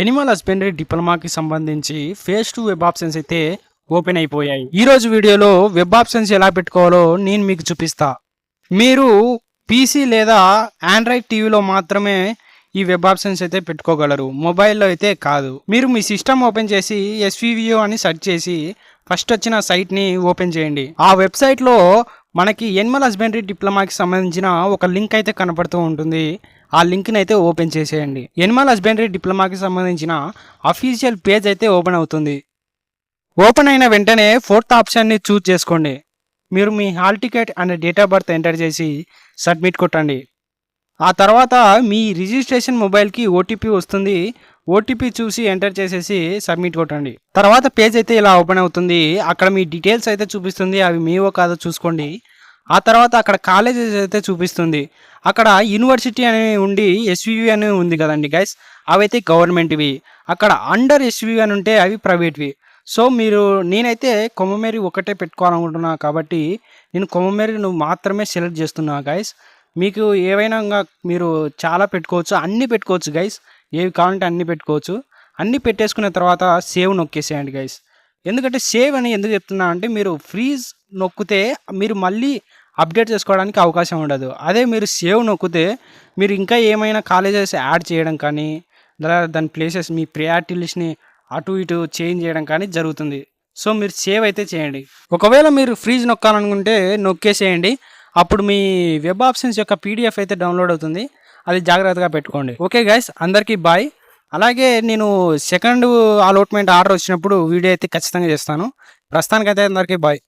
Animal husbandry డిప్లొమాకి సంబంధించి phase 2 web options అయితే open అయిపోయాయి. ఈరోజు వీడియోలో వెబ్ ఆప్షన్స్ ఎలా పెట్టుకోవాలో నేను మీకు చూపిస్తా. మీరు పీసీ లేదా ఆండ్రాయిడ్ టీవీలో మాత్రమే ఈ వెబ్ ఆప్షన్స్ అయితే పెట్టుకోగలరు, మొబైల్లో అయితే కాదు. మీరు మీ సిస్టమ్ ఓపెన్ చేసి SVVO అని సెర్చ్ చేసి ఫస్ట్ వచ్చిన సైట్ని ఓపెన్ చేయండి. ఆ వెబ్సైట్లో మనకి ఎనిమల్ హస్బెండరీ డిప్లొమాకి సంబంధించిన ఒక లింక్ అయితే కనపడుతూ ఉంటుంది. ఆ లింక్ని అయితే ఓపెన్ చేసేయండి. ఎనిమల్ హస్బెండరీ డిప్లొమాకి సంబంధించిన అఫీషియల్ పేజ్ అయితే ఓపెన్ అవుతుంది. ఓపెన్ అయిన వెంటనే 4th ఆప్షన్ని చూజ్ చేసుకోండి. మీరు మీ hall ticket and date of birth enter చేసి సబ్మిట్ కొట్టండి. ఆ తర్వాత మీ రిజిస్ట్రేషన్ మొబైల్కి ఓటీపీ వస్తుంది. ఓటీపీ చూసి ఎంటర్ చేసేసి సబ్మిట్ కొట్టండి. తర్వాత పేజ్ అయితే ఇలా ఓపెన్ అవుతుంది. అక్కడ మీ డీటెయిల్స్ అయితే చూపిస్తుంది, అవి మీవో కాదో చూసుకోండి. ఆ తర్వాత అక్కడ కాలేజెస్ అయితే చూపిస్తుంది. అక్కడ యూనివర్సిటీ అని ఉండి SVV అని ఉంది కదండి గైస్, అవైతే గవర్నమెంట్వి. అక్కడ అండర్ SVV అని ఉంటే అవి ప్రైవేట్వి. సో నేనైతే కొమ్మమేరి ఒకటే పెట్టుకోవాలనుకుంటున్నా కాబట్టి నేను కొమ్మమేరి మాత్రమే సెలెక్ట్ చేస్తున్నా గైస్. మీకు ఏవైనా మీరు చాలా పెట్టుకోవచ్చు, అన్నీ పెట్టుకోవచ్చు గైస్, ఏవి కావాలంటే అన్నీ పెట్టుకోవచ్చు. అన్నీ పెట్టేసుకున్న తర్వాత సేవ్ నొక్కేసేయండి గైస్. ఎందుకంటే సేవ్ అని ఎందుకు చెప్తున్నా అంటే మీరు ఫ్రీజ్ నొక్కితే మీరు మళ్ళీ అప్డేట్ చేసుకోవడానికి అవకాశం ఉండదు. అదే మీరు సేవ్ నొక్కితే మీరు ఇంకా ఏమైనా కాలేజెస్ యాడ్ చేయడం కానీ దాని ప్లేసెస్ మీ ప్రియారిటీ లిస్ట్ని అటు ఇటు చేంజ్ చేయడం కానీ జరుగుతుంది. సో మీరు సేవ్ అయితే చేయండి. ఒకవేళ మీరు ఫ్రీజ్ నొక్కాలనుకుంటే నొక్కేసేయండి. అప్పుడు మీ వెబ్ ఆప్షన్స్ యొక్క PDF అయితే డౌన్లోడ్ అవుతుంది. అది జాగ్రత్తగా పెట్టుకోండి. ఓకే గైస్, అందరికీ బాయ్. అలాగే నేను సెకండ్ అలాట్మెంట్ ఆర్డర్ వచ్చినప్పుడు వీడియో అయితే ఖచ్చితంగా చేస్తాను. ప్రస్తుతానికైతే అందరికీ బాయ్.